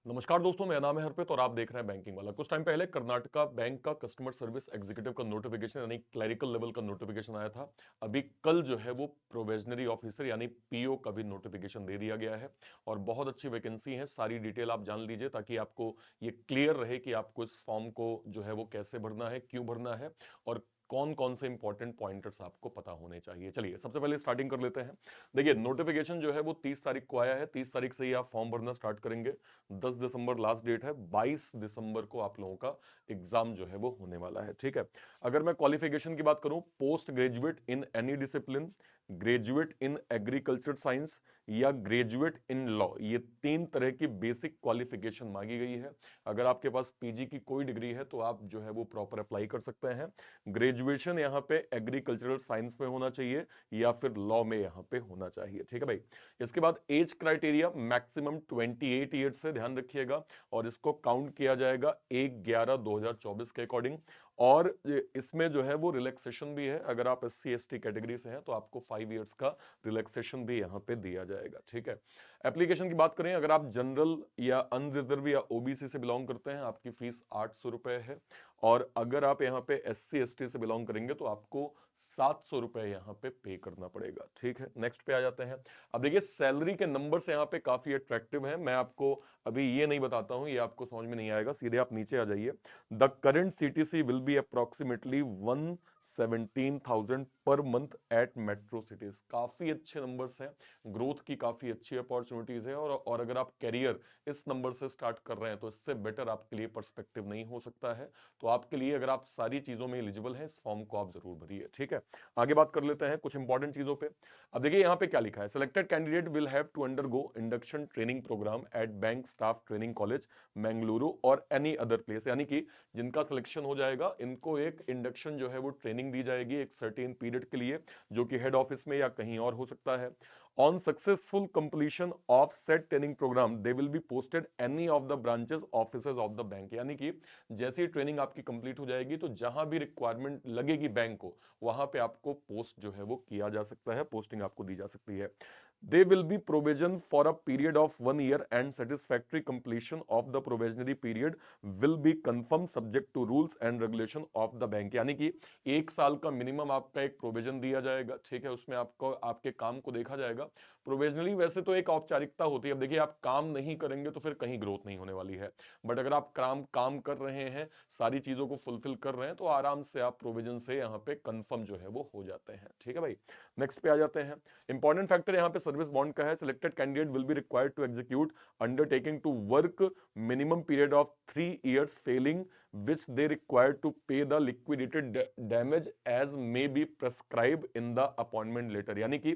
नमस्कार दोस्तों, मेरा नाम है हरप्रीत और आप देख रहे हैं बैंकिंग वाला। कुछ टाइम पहले कर्नाटका बैंक का कस्टमर सर्विस एग्जीक्यूटिव का नोटिफिकेशन यानी क्लरिकल लेवल का नोटिफिकेशन आया था। अभी कल जो है वो प्रोवेजनरी ऑफिसर यानी पीओ का भी नोटिफिकेशन दे दिया गया है और बहुत अच्छी वैकेंसी है। सारी डिटेल आप जान लीजिए ताकि आपको ये क्लियर रहे कि आपको इस फॉर्म को जो है वो कैसे भरना है, क्यों भरना है और कौन कौन से इंपॉर्टेंट पॉइंटर्स आपको पता होने चाहिए। चलिए सबसे पहले स्टार्टिंग कर लेते हैं। देखिए नोटिफिकेशन जो है वो 30 तारीख को आया है। 30 तारीख से ही आप फॉर्म भरना स्टार्ट करेंगे। 10 दिसंबर लास्ट डेट है। 22 दिसंबर को आप लोगों का एग्जाम जो है वो होने वाला है। ठीक है। अगर मैं क्वालिफिकेशन की बात करूं, post graduate in any discipline, graduate in agriculture science या ग्रेजुएट इन लॉ, ये तीन तरह की बेसिक क्वालिफिकेशन मांगी गई है। अगर आपके पास पीजी की कोई डिग्री है तो आप जो है वो प्रॉपर अप्लाई कर सकते हैं। ग्रेजुएशन यहाँ पे एग्रीकल्चरल साइंस में होना चाहिए या फिर लॉ में यहाँ पे होना चाहिए। ठीक है भाई। इसके बाद एज क्राइटेरिया मैक्सिमम 28 ईयर्स से ध्यान रखिएगा और इसको काउंट किया जाएगा 1/11/2024 के अकॉर्डिंग। और इसमें जो है वो रिलैक्सेशन भी है। अगर आप एससी एसटी कैटेगरी से हैं तो आपको 5 ईयर्स का रिलैक्सेशन भी यहाँ पे दिया जाएगा। ठीक है। एप्लीकेशन की बात करें, अगर आप जनरल या अनरिजर्व या ओबीसी से बिलोंग करते हैं आपकी फीस 800 रुपए है। और अगर आप यहाँ पे एससी एसटी से बिलोंग करेंगे तो आपको 700 रुपए यहाँ पे करना पड़ेगा। ठीक है। नेक्स्ट पे आ जाते हैं। अब देखिए सैलरी के नंबर्स यहाँ पे काफी अट्रैक्टिव हैं। मैं आपको अभी ये नहीं बताता हूं, ये आपको समझ में नहीं आएगा, सीधे आप नीचे आ जाइए। The current CTC will be approximately 117,000 per month eight metro cities. काफी अच्छे नंबर्स हैं। ग्रोथ की काफी अच्छी अपॉर्चुनिटीज है और अगर आप कैरियर इस नंबर से स्टार्ट कर रहे हैं तो इससे बेटर आपके लिए पर्सपेक्टिव नहीं हो सकता है। तो आपके लिए अगर आप सारी चीजों में एलिजिबल हैं इस फॉर्म को आप जरूर भरिए। ठीक है। आगे बात कर लेते हैं कुछ इंपॉर्टेंट चीजों पे। अब देखिए यहाँ पे क्या लिखा है, selected candidate will have to undergo induction training program at bank staff training college Mangaluru और एनी अदर प्लेस। यानी कि जिनका सिलेक्शन हो जाएगा इनको एक इंडक्शन जो है वो ट्रेनिंग दी जाएगी एक सर्टेन पीरियड के लिए, जो कि हेड ऑफिस में या कहीं और हो सकता है। On successful completion of set training program they will be posted any of the branches offices of the bank. यानी कि जैसे ही ट्रेनिंग आपकी कंप्लीट हो जाएगी तो जहां भी रिक्वायरमेंट लगेगी बैंक को वहां पे आपको पोस्ट जो है वो किया जा सकता है, पोस्टिंग आपको दी जा सकती है। They will be provision for a period of 1 year and satisfactory completion of the provisionary period will be confirmed subject to rules and regulation of the bank। यानी कि 1 साल का मिनिमम आपका एक प्रोविजन दिया जाएगा। ठीक है। उसमें आपको आपके काम को देखा जाएगा। प्रोविजनली वैसे तो एक औपचारिकता होती है। अब देखिए आप काम नहीं करेंगे तो फिर कहीं ग्रोथ नहीं होने वाली है। बट अगर आप काम काम कर रहे हैं, सारी चीजों को फुलफिल कर रहे हैं तो आराम से आप प्रोविजन से यहाँ पे कंफर्म जो है वो हो जाते हैं। ठीक है भाई। नेक्स्ट पे आ जाते हैं। इंपॉर्टेंट फैक्टर यहाँ पे सर्विस बॉन्ड का है। Selected candidate will be required to execute undertaking to work minimum period of 3 years failing which they require to pay the liquidated damage as may be prescribed in the appointment letter। यानी कि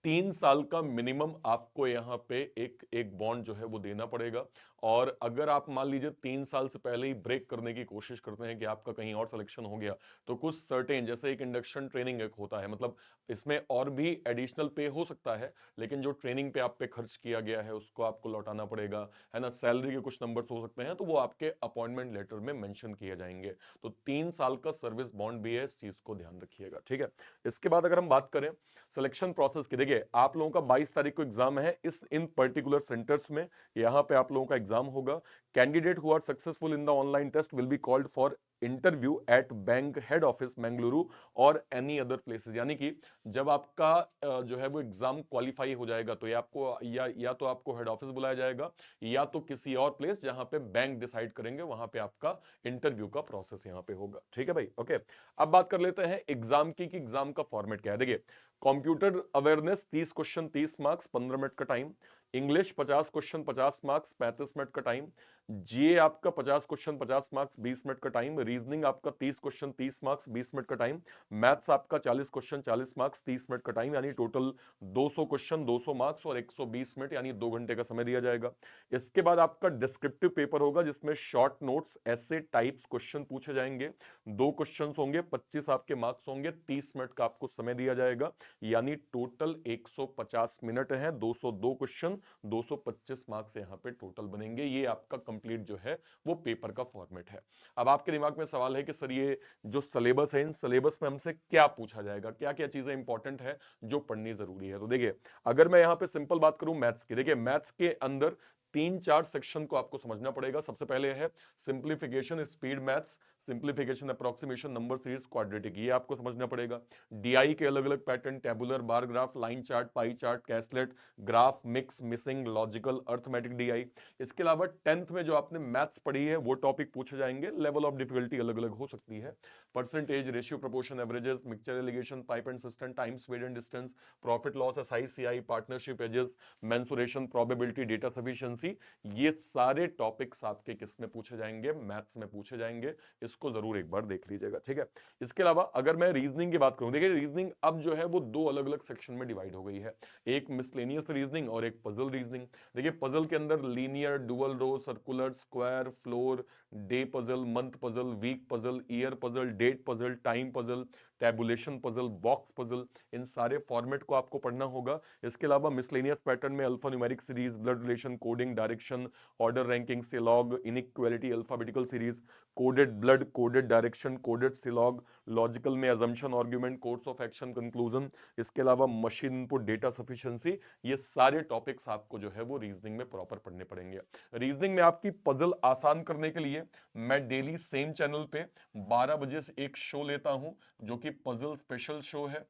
3 साल का minimum आपको यहाँ पे एक एक bond जो है वो देना पड़ेगा। और अगर आप मान लीजिए 3 साल से पहले ही ब्रेक करने की कोशिश करते हैं कि आपका कहीं और सिलेक्शन हो गया तो कुछ सर्टेन जैसे एक इंडक्शन ट्रेनिंग एक होता है, मतलब इसमें और भी एडिशनल पे हो सकता है लेकिन जो ट्रेनिंग पे आप पे खर्च किया गया है उसको आपको लौटाना पड़ेगा, है ना। सैलरी के कुछ नंबर्स हो सकते हैं तो वो आपके अपॉइंटमेंट लेटर में मेंशन किए जाएंगे। तो 3 साल का सर्विस बॉन्ड भी है, इस चीज को ध्यान रखिएगा। ठीक है। इसके बाद अगर हम बात करें सिलेक्शन प्रोसेस की, देखिए आप लोगों का 22 तारीख को एग्जाम है इस इन पर्टिकुलर सेंटर्स में। यहाँ पे आप लोगों का एग्जाम होगा। Candidate who are successful in the online test will be called for interview at bank head office Mangaluru और एनी अदर प्लेसेस। यानी कि जब आपका जो है वो एग्जाम क्वालिफाई हो जाएगा तो ये आपको या तो आपको हेड ऑफिस बुलाया जाएगा या तो किसी और प्लेस जहां पे बैंक डिसाइड करेंगे वहां पे आपका इंटरव्यू का प्रोसेस यहाँ पे होगा। ठीक है भाई। ओके। अब बात कर लेते हैं एग्जाम की कि एग्जाम का फॉर्मेट क्या है। देखिए computer awareness 30 question 30 marks 15 minute का time. English 50 question 50 marks 35 minute का टाइम। जीए आपका 50 क्वेश्चन 50 मार्क्स 20 मिनट का टाइम। रीजनिंग आपका 30 क्वेश्चन 30 मार्क्स 20 मिनट का टाइम। मैथ्स आपका 40 क्वेश्चन 40 मार्क्स 30 मिनट का टाइम, यानी टोटल 200 क्वेश्चन 200 मार्क्स और 120 मिनट यानी 2 घंटे का समय दिया जाएगा। इसके बाद आपका डिस्क्रिप्टिव पेपर होगा जिसमें शॉर्ट नोट्स ऐसे टाइप्स क्वेश्चन पूछे जाएंगे। 2 क्वेश्चंस होंगे, 25 आपके मार्क्स होंगे, 30 मिनट का आपको समय दिया जाएगा, यानी टोटल 150 मिनट है। 202 क्वेश्चन 225 मार्क्स यहाँ पे टोटल बनेंगे। ये आपका कंप्लीट जो है वो पेपर का फॉर्मेट है। अब आपके दिमाग में सवाल है कि सर ये जो सिलेबस है इन सिलेबस में हमसे क्या पूछा जाएगा, क्या क्या चीजें इंपॉर्टेंट है जो पढ़नी जरूरी है। तो देखिए अगर मैं यहाँ पे सिंपल बात करूं मैथ्स की, देखिए मैथ्स के अंदर 3-4 सेक्शन को आपको समझना पड़ेगा। सबसे पहले है simplification, speed maths, simplification, approximation, number series, quadratic, ये आपको समझना पड़ेगा। डीआई के अलग अलग pattern, tabular, bar graph, line chart, pie chart, caselet, graph, mix, missing, logical, arithmetic DI. इसके अलावा 10th में जो आपने मैथ्स पढ़ी है वो टॉपिक पूछे जाएंगे। लेवल ऑफ डिफिकल्टी अलग अलग हो सकती है। Percentage, ratio, proportion, averages, mixture alligation, pipe and system, time, speed and distance, profit loss, SI, CI, partnership ages, mensuration, probability, data sufficiency, ये सारे टॉपिक्स आपके किस में पूछे जाएंगे? मैथ्स में पूछे जाएंगे। इसको जरूर एक बार देख लीजिएगा, ठीक है। इसके अलावा अगर मैं रीजनिंग की बात करूं, देखिए रीजनिंग अब जो है वो दो अलग अलग सेक्शन में डिवाइड हो गई है, एक मिसलेनियस रीजनिंग और एक पजल रीजनिंग। देखिए पजल के अंदर linear, dual row, circular, square, floor, day puzzle, month puzzle, week puzzle, year puzzle, date puzzle, time puzzle, tabulation puzzle, box puzzle, इन सारे फॉर्मेट को आपको पढ़ना होगा। इसके अलावा मिसलेनियस पैटर्न में alphanumeric series, blood relation, coding, direction, order ranking, syllogism, inequality, alphabetical series, coded blood, coded direction, coded syllogism, logical में assumption, argument, course of action, conclusion. इसके अलावा मशीन इनपुट, डेटा सफिशिएंसी, ये सारे topics आपको जो है वो reasoning में प्रॉपर पढ़ने पड़ेंगे। रीजनिंग में आपकी पजल आसान करने के लिए मैं डेली सेम चैनल पे 12 बजे से एक शो लेता हूं जो कि पजल स्पेशल शो है।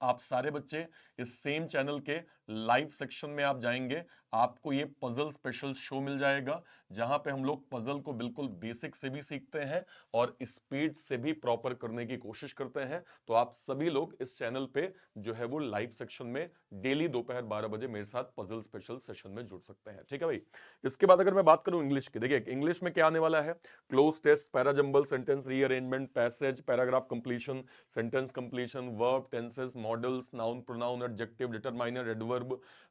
आप सारे बच्चे इस सेम चैनल के लाइव सेक्शन में आप जाएंगे, आपको ये पजल स्पेशल शो मिल जाएगा जहां पे हम लोग पजल को बिल्कुल बेसिक से भी सीखते हैं और स्पीड से भी प्रॉपर करने की कोशिश करते हैं। तो आप सभी लोग इस चैनल पे जो है वो लाइव सेक्शन में डेली दोपहर 12 बजे मेरे साथ पजल स्पेशल सेशन में जुड़ सकते हैं, ठीक है भाई। इसके बाद अगर मैं बात करूं इंग्लिश की, देखिए इंग्लिश में क्या आने वाला है? Cloze test, parajumble, sentence rearrangement, passage, paragraph completion, sentence completion, verb, tenses, modals, noun, pronoun, adjective, determiner, adverb,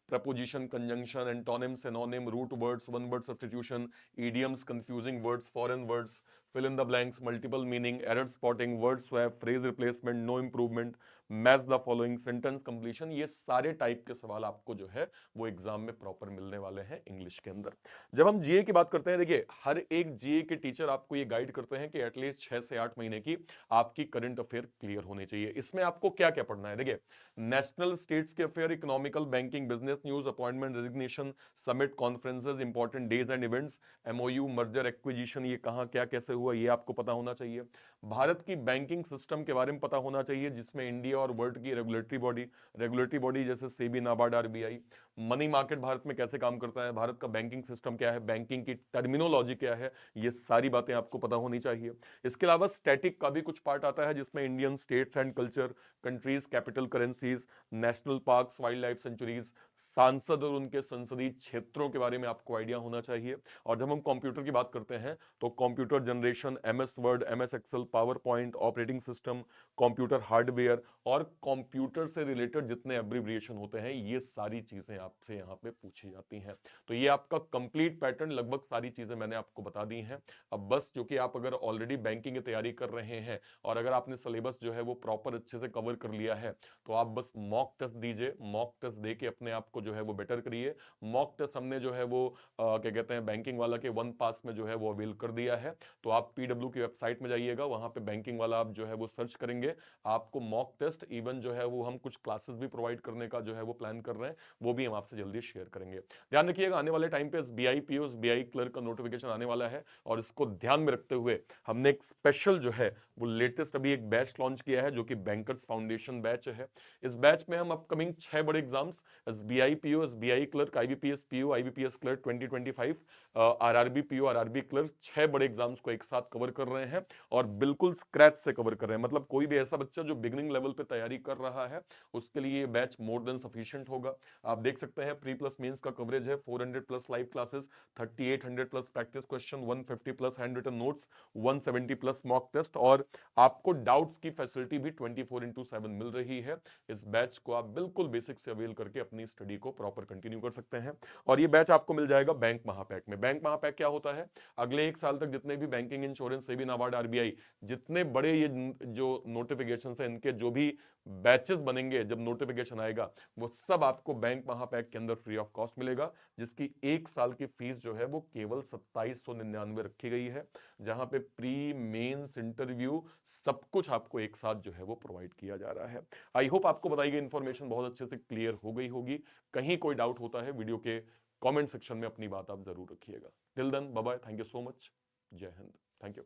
preposition, conjunction, antonym, synonym, root words, one word substitution, idioms, confusing words, foreign words, fill in the blanks, multiple meaning, error spotting, word swap, phrase replacement, no improvement, match the following, sentence completion, ये सारे type के सवाल आपको जो है वो exam में proper मिलने वाले हैं इंग्लिश के अंदर। जब हम जीए की बात करते हैं, देखिए हर एक जीए के टीचर आपको ये गाइड करते हैं कि एटलीस्ट 6 से 8 महीने की आपकी करंट अफेयर क्लियर होनी चाहिए। इसमें आपको क्या क्या पढ़ना है? देखिए नेशनल, स्टेट्स के affair, economical, banking, business news, appointment, resignation, summit, conferences, important days and events, MOU, merger, acquisition, ये कहां क्या कैसे हुआ ये आपको पता होना चाहिए। भारत की बैंकिंग सिस्टम के बारे में पता होना चाहिए जिसमें इंडिया और वर्ल्ड की रेगुलेटरी बॉडी जैसे SEBI, NABARD, RBI. Money market Bharat में कैसे काम करता है, भारत का बैंकिंग सिस्टम क्या है, बैंकिंग की टर्मिनोलॉजी क्या है, ये सारी बातें आपको पता होनी चाहिए। इसके अलावा स्टैटिक का भी कुछ पार्ट आता है जिसमें Indian states and culture, countries, capital currencies, national parks, wild life sanctuaries, सांसद और उनके संसदीय क्षेत्रों के बारे में आपको आइडिया होना चाहिए। और जब हम कंप्यूटर की बात करते हैं तो computer generation, MS Word, MS Excel, PowerPoint, operating system, computer hardware और कंप्यूटर से रिलेटेड जितने एब्रिविएशन होते हैं ये सारी चीजें आपसे यहाँ पे पूछी जाती हैं। तो ये आपका कंप्लीट पैटर्न, लगभग सारी चीजें मैंने आपको बता दी हैं। अब बस जो कि आप अगर ऑलरेडी बैंकिंग की तैयारी कर रहे हैं और अगर आपने सिलेबस जो है वो प्रॉपर अच्छे से कवर कर लिया है तो आप बस मॉक टेस्ट दीजिए, मॉक टेस्ट दे के अपने आप को जो है वो बेटर करिए। मॉक टेस्ट हमने जो है वो क्या कहते हैं बैंकिंग वाला के 1 पास में जो है वो अवेल कर दिया है। तो आप पीडब्ल्यू की वेबसाइट में जाइएगा, वहां पे बैंकिंग वाला आप जो है वो सर्च करेंगे, आपको मॉक टेस्ट इवन जो है वो हम कुछ क्लासेस भी प्रोवाइड करने का जो है वो प्लान कर रहे हैं, वो भी हम आपसे जल्दी शेयर करेंगे। ध्यान रखिएगा आने वाले टाइम पे एसबीआई पीओ, एसबीआई क्लर्क का नोटिफिकेशन आने वाला है और इसको ध्यान में रखते हुए हमने एक स्पेशल जो है वो लेटेस्ट अभी एक बैच लॉन्च किया है जो कि बैंकर्स फाउंडेशन बैच है। इस बैच में हम अपकमिंग 6 बड़े exams, SBI PO, SBI clerk, IBPS PO, IBPS clerk 2025, RRB PO, RRB clerk, 6 बड़े एग्जाम्स को एक साथ कवर कर रहे हैं और बिल्कुल स्क्रैच से कवर कर रहे हैं। मतलब कोई भी ऐसा बच्चा जो बिगिनिंग लेवल पे तैयारी कर रहा है उसके लिए ये बैच मोर देन सफिशिएंट होगा। आप देख सकते हैं प्री प्लस मेंस का कवरेज है, 400 plus live classes, 3800 plus practice question, 150 plus handwritten notes, 170 plus mock test और आपको डाउट्स की फैसिलिटी भी 24/7 मिल रही है। इस बैच को आप बिल्कुल बेसिक से अवेल करके अपनी स्टडी को प्रॉपर कंटिन्यू कर सकते हैं। और ये बैच आपको मिल जाएगा बैंक महापैक में। बैंक महापैक क्या होता है? अगले 1 साल तक जितने भी banking, insurance, SEBI, NABARD, RBI, जितने बड़े ये जो नोटिफिकेशन है इनके जो भी बैचेस बनेंगे, जब नोटिफिकेशन आएगा वो सब आपको बैंक महापैक के अंदर फ्री ऑफ कॉस्ट मिलेगा, जिसकी 1 साल की फीस जो है वो केवल 2799 रखी गई है, जहां पे प्री मेंस इंटरव्यू सब कुछ आपको एक साथ जो है वो प्रोवाइड किया जा रहा है। आई होप आपको बताई गई इंफॉर्मेशन बहुत अच्छे से क्लियर हो गई होगी। कहीं कोई डाउट होता है वीडियो के कमेंट सेक्शन में अपनी बात आप जरूर रखिएगा। Till then bye bye, thank you so much, जय हिंद, थैंक यू।